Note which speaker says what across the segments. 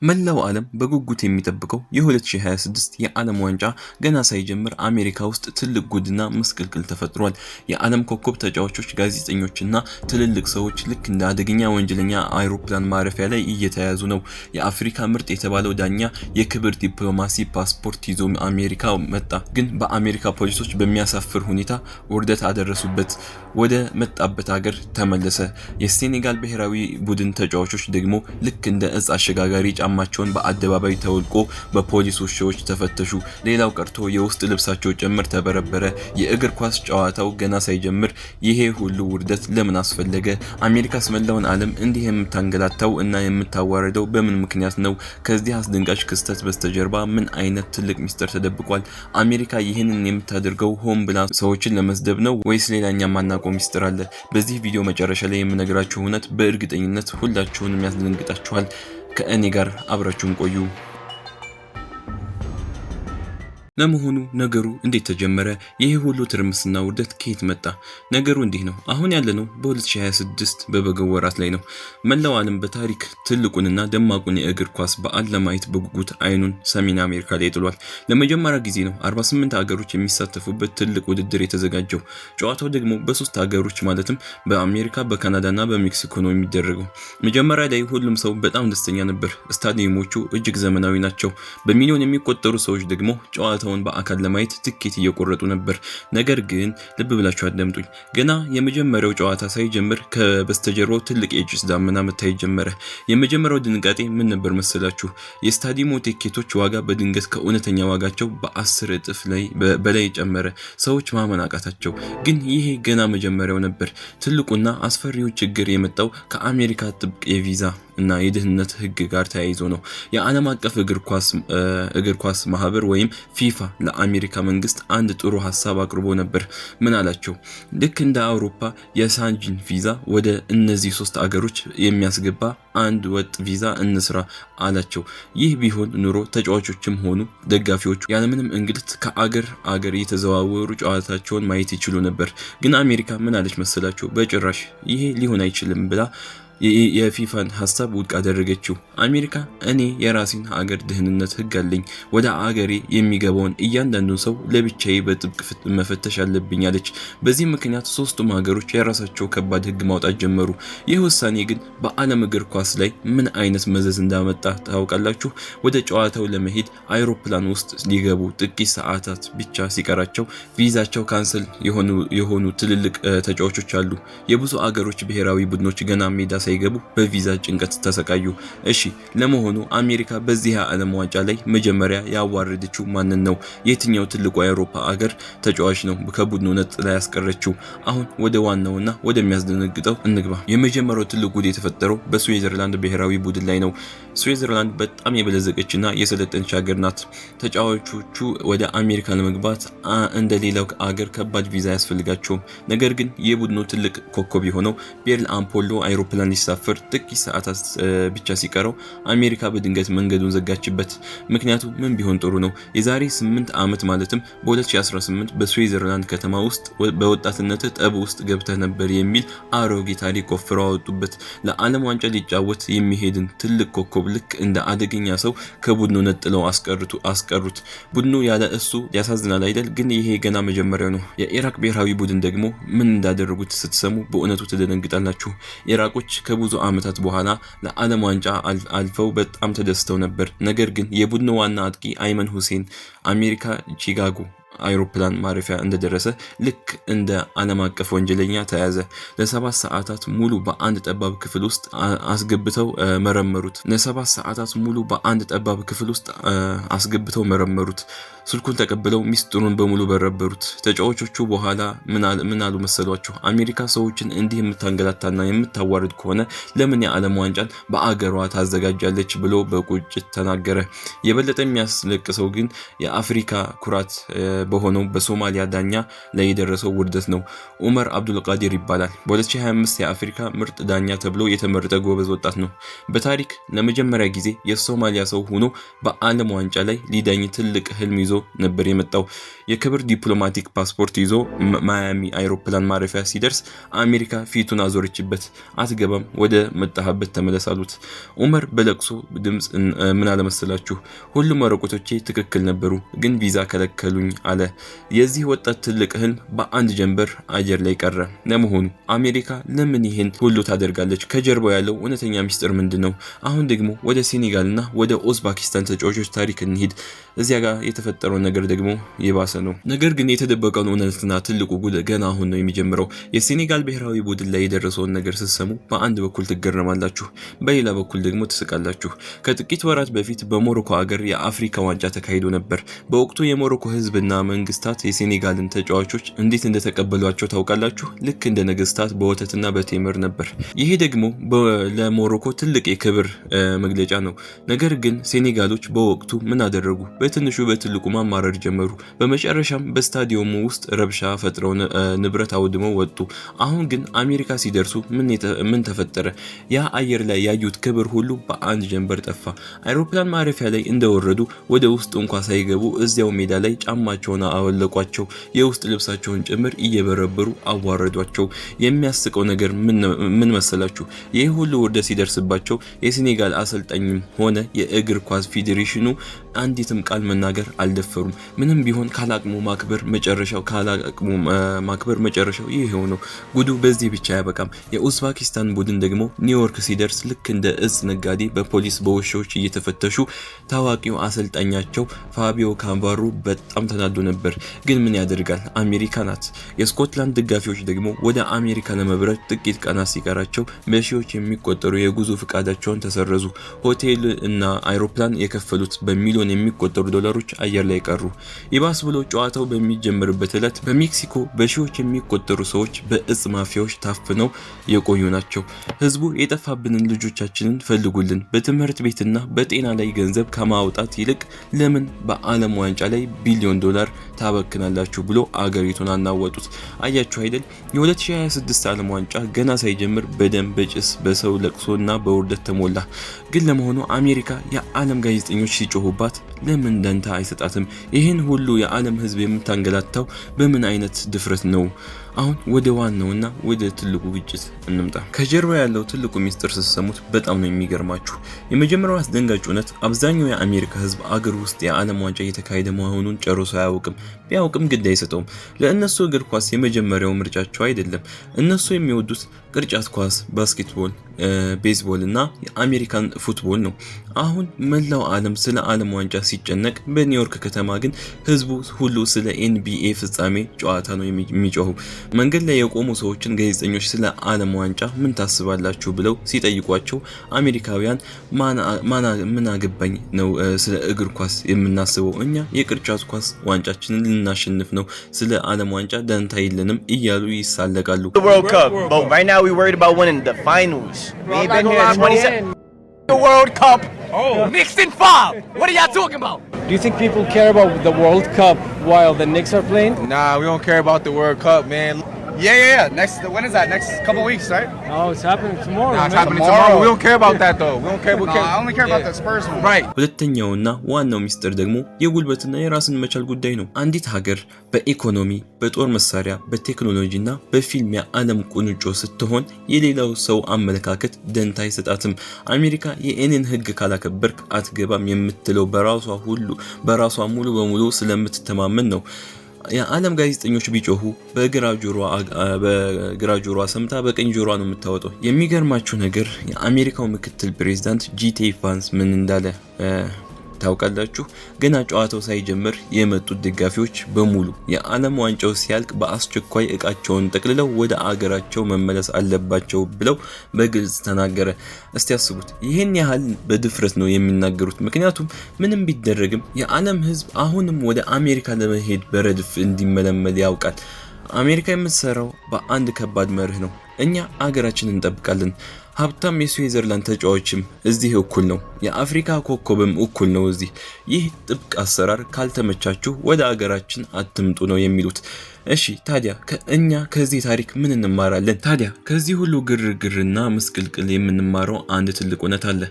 Speaker 1: መላው ዓለም በጉጉት የሚጠብቀው የ2026 የዓለም ዋንጫ ገና ሳይጀምር አሜሪካ ውስጥ ትልቅ ጉድና ምስቅልቅል ተፈጥሯል። የዓለም ኮከብ ተጫዋቾች፣ ጋዜጠኞችና ትልልቅ ሰዎች ልክ እንደ አደገኛ ወንጀለኛ አውሮፕላን ማረፊያ ላይ እየተያዙ ነው። የአፍሪካ ምርጥ የተባለው ዳኛ የክብር ዲፕሎማሲ ፓስፖርት ይዞ አሜሪካ መጣ፣ ግን በአሜሪካ ፖሊሶች በሚያሳፍር ሁኔታ ውርደት አደረሱበት። ወደ መጣበት ሀገር ተመለሰ። የሴኔጋል ብሔራዊ ቡድን ተጫዋቾች ደግሞ ልክ እንደ እጽ አሸጋጋሪ ጫማቸውን በአደባባይ ተወልቆ በፖሊስ ውሾች ተፈተሹ። ሌላው ቀርቶ የውስጥ ልብሳቸው ጭምር ተበረበረ። የእግር ኳስ ጨዋታው ገና ሳይጀምር ይሄ ሁሉ ውርደት ለምን አስፈለገ? አሜሪካስ መላውን ዓለም እንዲህ የምታንገላታው እና የምታዋረደው በምን ምክንያት ነው? ከዚህ አስደንጋጭ ክስተት በስተጀርባ ምን አይነት ትልቅ ሚስጥር ተደብቋል? አሜሪካ ይህንን የምታደርገው ሆን ብላ ሰዎችን ለመስደብ ነው ወይስ ሌላኛ ማናውቀው ሚስጥር አለ? በዚህ ቪዲዮ መጨረሻ ላይ የምነግራችሁ እውነት በእርግጠኝነት ሁላችሁንም ያስደነግጣችኋል። ከእኔ ጋር አብራችሁን ቆዩ። ለመሆኑ ነገሩ እንዴት ተጀመረ? ይሄ ሁሉ ትርምስና ውርደት ከየት መጣ? ነገሩ እንዲህ ነው። አሁን ያለነው በ2026 በበጋው ወራት ላይ ነው። መላው ዓለም በታሪክ ትልቁንና ደማቁን የእግር ኳስ በዓል ለማየት በጉጉት አይኑን ሰሜን አሜሪካ ላይ ጥሏል። ለመጀመሪያ ጊዜ ነው 48 ሀገሮች የሚሳተፉበት ትልቅ ውድድር የተዘጋጀው። ጨዋታው ደግሞ በሶስት ሀገሮች ማለትም በአሜሪካ፣ በካናዳና በሜክሲኮ ነው የሚደረገው። መጀመሪያ ላይ ሁሉም ሰው በጣም ደስተኛ ነበር። ስታዲየሞቹ እጅግ ዘመናዊ ናቸው። በሚሊዮን የሚቆጠሩ ሰዎች ደግሞ ጨዋታው በአካል ለማየት ትኬት እየቆረጡ ነበር። ነገር ግን ልብ ብላችሁ አዳምጡኝ። ገና የመጀመሪያው ጨዋታ ሳይጀምር ከበስተጀርባው ትልቅ የጭስ ዳመና መታየት ጀመረ። የመጀመሪያው ድንጋጤ ምን ነበር መሰላችሁ? የስታዲየሙ ቲኬቶች ዋጋ በድንገት ከእውነተኛ ዋጋቸው በ10 እጥፍ በላይ ጨመረ። ሰዎች ማመን አቃታቸው። ግን ይሄ ገና መጀመሪያው ነበር። ትልቁና አስፈሪው ችግር የመጣው ከአሜሪካ ጥብቅ የቪዛ እና የደህንነት ሕግ ጋር ተያይዞ ነው። የዓለም አቀፍ እግር ኳስ ማህበር ወይም ፊፋ ለአሜሪካ መንግስት አንድ ጥሩ ሀሳብ አቅርቦ ነበር። ምን አላቸው? ልክ እንደ አውሮፓ የሳንጂን ቪዛ ወደ እነዚህ ሶስት አገሮች የሚያስገባ አንድ ወጥ ቪዛ እንስራ አላቸው። ይህ ቢሆን ኑሮ ተጫዋቾችም ሆኑ ደጋፊዎቹ ያለምንም እንግልት ከአገር እየተዘዋወሩ ጨዋታቸውን ማየት ይችሉ ነበር። ግን አሜሪካ ምን አለች መሰላችሁ? በጭራሽ ይሄ ሊሆን አይችልም ብላ የፊፋን ሀሳብ ውድቅ አደረገችው። አሜሪካ እኔ የራሴን ሀገር ደህንነት ሕግ አለኝ፣ ወደ አገሬ የሚገባውን እያንዳንዱን ሰው ለብቻዬ በጥብቅ መፈተሽ አለብኝ አለች። በዚህ ምክንያት ሶስቱም ሀገሮች የራሳቸው ከባድ ሕግ ማውጣት ጀመሩ። ይህ ውሳኔ ግን በዓለም እግር ኳስ ላይ ምን አይነት መዘዝ እንዳመጣ ታውቃላችሁ? ወደ ጨዋታው ለመሄድ አይሮፕላን ውስጥ ሊገቡ ጥቂት ሰዓታት ብቻ ሲቀራቸው ቪዛቸው ካንሰል የሆኑ ትልልቅ ተጫዋቾች አሉ። የብዙ አገሮች ብሔራዊ ቡድኖች ገና ሜዳ ሳይገቡ በቪዛ ጭንቀት ተሰቃዩ። እሺ ለመሆኑ አሜሪካ በዚህ የዓለም ዋንጫ ላይ መጀመሪያ ያዋረደችው ማንን ነው? የትኛው ትልቁ የአውሮፓ አገር ተጫዋች ነው ከቡድኑ ነጥላ ያስቀረችው? አሁን ወደ ዋናውና ወደሚያስደነግጠው እንግባ። የመጀመሪያው ትልቅ ጉድ የተፈጠረው በስዊዘርላንድ ብሔራዊ ቡድን ላይ ነው። ስዊዘርላንድ በጣም የበለጸገችና የሰለጠነች ሀገር ናት። ተጫዋቾቹ ወደ አሜሪካ ለመግባት እንደ ሌላው አገር ከባድ ቪዛ አያስፈልጋቸውም። ነገር ግን የቡድኑ ትልቅ ኮከብ የሆነው ቤርል አምፖሎ አይሮፕላን ሊሳፈር ጥቂት ሰዓታት ብቻ ሲቀረው አሜሪካ በድንገት መንገዱን ዘጋችበት። ምክንያቱ ምን ቢሆን ጥሩ ነው? የዛሬ 8 ዓመት ማለትም በ2018 በስዊዘርላንድ ከተማ ውስጥ በወጣትነት ጠብ ውስጥ ገብተህ ነበር የሚል አሮጌ ታሪክ ቆፍረው አወጡበት። ለዓለም ዋንጫ ሊጫወት የሚሄድን ትልቅ ኮከብ ልክ እንደ አደገኛ ሰው ከቡድኑ ነጥለው አስቀሩት። ቡድኑ ያለ እሱ ያሳዝናል አይደል? ግን ይሄ ገና መጀመሪያው ነው። የኢራቅ ብሔራዊ ቡድን ደግሞ ምን እንዳደረጉት ስትሰሙ በእውነቱ ትደነግጣላችሁ። ኢራቆች ከብዙ ዓመታት በኋላ ለዓለም ዋንጫ አልፈው በጣም ተደስተው ነበር። ነገር ግን የቡድኑ ዋና አጥቂ አይመን ሁሴን አሜሪካ ቺካጎ አይሮፕላን ማረፊያ እንደደረሰ ልክ እንደ ዓለም አቀፍ ወንጀለኛ ተያዘ። ለ7 ሰዓታት ሙሉ በአንድ ጠባብ ክፍል ውስጥ አስገብተው መረመሩት። ስልኩን ተቀብለው ሚስጥሩን በሙሉ በረበሩት። ተጫዋቾቹ በኋላ ምን አሉ መሰሏችሁ? አሜሪካ ሰዎችን እንዲህ የምታንገላታና የምታዋርድ ከሆነ ለምን የዓለም ዋንጫን በአገሯ ታዘጋጃለች ብሎ በቁጭት ተናገረ። የበለጠ የሚያስለቅሰው ግን የአፍሪካ ኩራት በሆነው በሶማሊያ ዳኛ ላይ የደረሰው ውርደት ነው። ኡመር አብዱልቃዲር ይባላል። በ2025 የአፍሪካ ምርጥ ዳኛ ተብሎ የተመረጠ ጎበዝ ወጣት ነው። በታሪክ ለመጀመሪያ ጊዜ የሶማሊያ ሰው ሆኖ በዓለም ዋንጫ ላይ ሊዳኝ ትልቅ ህልም ይዞ ነበር የመጣው። የክብር ዲፕሎማቲክ ፓስፖርት ይዞ ማያሚ አይሮፕላን ማረፊያ ሲደርስ አሜሪካ ፊቱን አዞረችበት። አትገባም፣ ወደ መጣህበት ተመለስ አሉት። ኡመር በለቅሶ ድምጽ ምን አለመሰላችሁ፣ ሁሉም ወረቀቶቼ ትክክል ነበሩ፣ ግን ቪዛ ከለከሉኝ አለ። የዚህ ወጣት ትልቅ ህልም በአንድ ጀንበር አየር ላይ ቀረ። ለመሆኑ አሜሪካ ለምን ይህን ሁሉ ታደርጋለች? ከጀርባው ያለው እውነተኛ ሚስጥር ምንድነው? አሁን ደግሞ ወደ ሴኔጋልና ወደ ኡዝቤኪስታን ተጫዋቾች ታሪክ እንሂድ። እዚያ ጋር የተፈጠረው ነገር ደግሞ የባሰ ነው። ነገር ግን የተደበቀውን እውነትና ትልቁ ጉድ ገና አሁን ነው የሚጀምረው። የሴኔጋል ብሔራዊ ቡድን ላይ የደረሰውን ነገር ስትሰሙ በአንድ በኩል ትገረማላችሁ፣ በሌላ በኩል ደግሞ ትስቃላችሁ። ከጥቂት ወራት በፊት በሞሮኮ ሀገር የአፍሪካ ዋንጫ ተካሂዶ ነበር። በወቅቱ የሞሮኮ ህዝብና መንግስታት የሴኔጋልን ተጫዋቾች እንዴት እንደተቀበሏቸው ታውቃላችሁ? ልክ እንደ ነገስታት በወተትና በቴምር ነበር። ይሄ ደግሞ ለሞሮኮ ትልቅ የክብር መግለጫ ነው። ነገር ግን ሴኔጋሎች በወቅቱ ምን አደረጉ? በትንሹ በትልቁ ማማረር ጀመሩ። በመጨረሻም በስታዲየሙ ውስጥ ረብሻ ፈጥረው ንብረት አውድመው ወጡ። አሁን ግን አሜሪካ ሲደርሱ ምን ተፈጠረ? ያ አየር ላይ ያዩት ክብር ሁሉ በአንድ ጀንበር ጠፋ። አይሮፕላን ማረፊያ ላይ እንደወረዱ ወደ ውስጥ እንኳን ሳይገቡ እዚያው ሜዳ ላይ ጫማቸውን አወለቋቸው። የውስጥ ልብሳቸውን ጭምር እየበረበሩ አዋረዷቸው። የሚያስቀው ነገር ምን መሰላችሁ? ይህ ሁሉ ውርደት ሲደርስባቸው የሴኔጋል አሰልጣኝም ሆነ የእግር ኳስ ፌዴሬሽኑ አንዲትም ቃል መናገር አልደፈሩም። ምንም ቢሆን ካላቅሙ ማክበር መጨረሻው ይሄው ነው። ጉዱ በዚህ ብቻ አያበቃም። የኡዝቤኪስታን ቡድን ደግሞ ኒውዮርክ ሲደርስ ልክ እንደ እጽ ነጋዴ በፖሊስ በውሾች እየተፈተሹ ታዋቂው አሰልጣኛቸው ፋቢዮ ካንቫሩ በጣም ተናዶ ነበር። ግን ምን ያደርጋል፣ አሜሪካ ናት። የስኮትላንድ ደጋፊዎች ደግሞ ወደ አሜሪካ ለመብረር ጥቂት ቀናት ሲቀራቸው በሺዎች የሚቆጠሩ የጉዞ ፍቃዳቸውን ተሰረዙ። ሆቴል እና አይሮፕላን የከፈሉት በሚሊዮን የሚቆጠሩ ዶላሮች አየር ላይ ቀሩ። ይባስ ብሎ ጨዋታው በሚጀምርበት ዕለት በሜክሲኮ በሺዎች የሚቆጠሩ ሰዎች በእጽ ማፊያዎች ታፍነው የቆዩ ናቸው። ህዝቡ የጠፋብንን ልጆቻችንን ፈልጉልን፣ በትምህርት ቤትና በጤና ላይ ገንዘብ ከማውጣት ይልቅ ለምን በዓለም ዋንጫ ላይ ቢሊዮን ዶላር ታበክናላችሁ ብሎ አገሪቱን አናወጡት። አያችሁ አይደል? የ2026 ዓለም ዋንጫ ገና ሳይጀምር በደም በጭስ በሰው ለቅሶና በውርደት ተሞላ። ግን ለመሆኑ አሜሪካ የዓለም ጋዜጠኞች ሲጮሁባት ለምን ደንታ አይሰጣትም? ይህን ሁሉ የዓለም ህዝብ የምታንገላታው በምን አይነት ድፍረት ነው? አሁን ወደ ዋናውና ወደ ትልቁ ግጭት እንምጣ። ከጀርባ ያለው ትልቁ ሚስጥር ስትሰሙት በጣም ነው የሚገርማችሁ። የመጀመሪያው አስደንጋጭ እውነት አብዛኛው የአሜሪካ ህዝብ አገር ውስጥ የዓለም ዋንጫ እየተካሄደ መሆኑን ጨርሶ አያውቅም። ቢያውቅም ግድ አይሰጠውም። ለእነሱ እግር ኳስ የመጀመሪያው ምርጫቸው አይደለም። እነሱ የሚወዱት ቅርጫት ኳስ፣ ባስኬትቦል፣ ቤዝቦል እና የአሜሪካን ፉትቦል ነው። አሁን መላው ዓለም ስለ ዓለም ዋንጫ ሲጨነቅ፣ በኒውዮርክ ከተማ ግን ህዝቡ ሁሉ ስለ ኤንቢኤ ፍጻሜ ጨዋታ ነው የሚጮኸው። መንገድ ላይ የቆሙ ሰዎችን ጋዜጠኞች ስለ ዓለም ዋንጫ ምን ታስባላችሁ ብለው ሲጠይቋቸው አሜሪካውያን ምን አገባኝ ነው ስለ እግር ኳስ የምናስበው፣ እኛ የቅርጫት ኳስ ዋንጫችንን ልናሸንፍ ነው፣ ስለ ዓለም ዋንጫ ደንታ የለንም እያሉ ይሳለቃሉ።
Speaker 2: We worried about winning the finals. We ain't been here in 27. The World Cup. Oh, Knicks in 5. What are y'all talking about?
Speaker 3: Do you think people care about the World Cup while the Knicks are playing?
Speaker 2: Nah, we don't care about the World Cup, man. Yeah. When is that? Next couple weeks, right?
Speaker 3: Oh, it's happening tomorrow.
Speaker 2: Nah, it's happening tomorrow. We don't care about that though. We don't care about. I only care about the Spurs one. Right.
Speaker 1: ሁለተኛውና ዋናው ሚስጥር ደግሞ የጉልበትና የራስን መቻል ጉዳይ ነው። አንዲት ሀገር በኢኮኖሚ፣ በጦር መሳሪያ፣ በቴክኖሎጂና በፊልም የዓለም ቁንጮ ስትሆን የሌላው ሰው አመለካከት ደንታ አይሰጣትም። አሜሪካ የኔን ህግ ካላከበርክ አትገባም የምትለው በራሷ ሙሉ በሙሉ ስለምትተማመን ነው። የዓለም ጋዜጠኞች ቢጮሁ በግራ ጆሮዋ ሰምታ በቀኝ ጆሮዋ ነው የምታወጣው። የሚገርማችሁ ነገር የአሜሪካው ምክትል ፕሬዝዳንት ጂቴ ቫንስ ምን እንዳለ ታውቃላችሁ? ገና ጨዋታው ሳይጀምር የመጡት ደጋፊዎች በሙሉ የዓለም ዋንጫው ሲያልቅ በአስቸኳይ እቃቸውን ጠቅልለው ወደ አገራቸው መመለስ አለባቸው ብለው በግልጽ ተናገረ። እስቲ ያስቡት፣ ይህን ያህል በድፍረት ነው የሚናገሩት። ምክንያቱም ምንም ቢደረግም የዓለም ህዝብ አሁንም ወደ አሜሪካ ለመሄድ በረድፍ እንዲመለመል ያውቃል። አሜሪካ የምትሰራው በአንድ ከባድ መርህ ነው። እኛ አገራችንን እንጠብቃለን። ሀብታም የስዊዘርላንድ ተጫዋችም እዚህ እኩል ነው። የአፍሪካ ኮከብም እኩል ነው እዚህ። ይህ ጥብቅ አሰራር ካልተመቻችሁ ወደ አገራችን አትምጡ ነው የሚሉት። እሺ ታዲያ ከዚህ ታሪክ ምን እንማራለን? ታዲያ ከዚህ ሁሉ ግርግርና ምስቅልቅል የምንማረው አንድ ትልቅ እውነት አለ።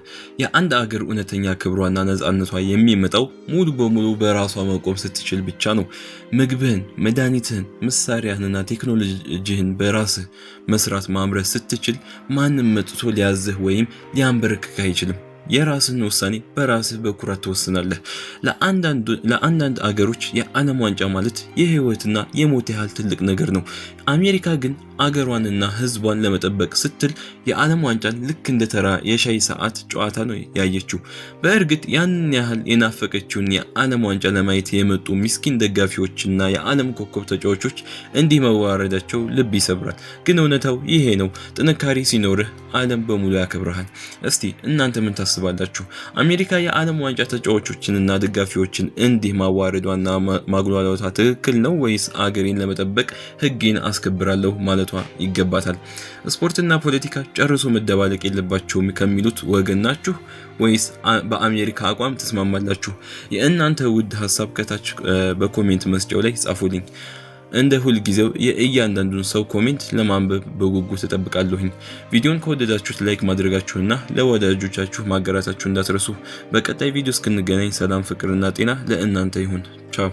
Speaker 1: የአንድ አገር እውነተኛ ክብሯና ነጻነቷ የሚመጣው ሙሉ በሙሉ በራሷ መቆም ስትችል ብቻ ነው። ምግብህን፣ መድኃኒትህን፣ መሳሪያህንና ቴክኖሎጂህን በራስህ መስራት ማምረት ስትችል ማንም መጥቶ ሊያዝህ ወይም ሊያንበረክክህ አይችልም። የራስህን ውሳኔ በራስህ በኩራት ትወስናለህ። ለአንዳንድ አገሮች የዓለም ዋንጫ ማለት የህይወትና የሞት ያህል ትልቅ ነገር ነው። አሜሪካ ግን አገሯንና ህዝቧን ለመጠበቅ ስትል የዓለም ዋንጫን ልክ እንደ ተራ የሻይ ሰዓት ጨዋታ ነው ያየችው። በእርግጥ ያንን ያህል የናፈቀችውን የዓለም ዋንጫ ለማየት የመጡ ምስኪን ደጋፊዎችና የዓለም ኮከብ ተጫዋቾች እንዲህ መዋረዳቸው ልብ ይሰብራል። ግን እውነታው ይሄ ነው። ጥንካሬ ሲኖርህ ዓለም በሙሉ ያከብርሃል። እስቲ እናንተ ምን ታስባላችሁ? አሜሪካ የዓለም ዋንጫ ተጫዋቾችንና ደጋፊዎችን እንዲህ ማዋረዷና ማጉላላቷ ትክክል ነው ወይስ አገሬን ለመጠበቅ ህጌን አስከብራለሁ ማለቷ ይገባታል? ስፖርትና ፖለቲካ ጨርሶ መደባለቅ የለባቸውም ከሚሉት ወገን ናችሁ ወይስ በአሜሪካ አቋም ተስማማላችሁ? የእናንተ ውድ ሐሳብ ከታች በኮሜንት መስጫው ላይ ጻፉልኝ። እንደ ሁል ጊዜው የእያንዳንዱን ሰው ኮሜንት ለማንበብ በጉጉት ተጠብቃለሁኝ። ቪዲዮን ከወደዳችሁት ላይክ ማድረጋችሁና ለወዳጆቻችሁ ማጋራታችሁ እንዳትረሱ። በቀጣይ ቪዲዮ እስክንገናኝ ሰላም፣ ፍቅርና ጤና ለእናንተ ይሁን። ቻው።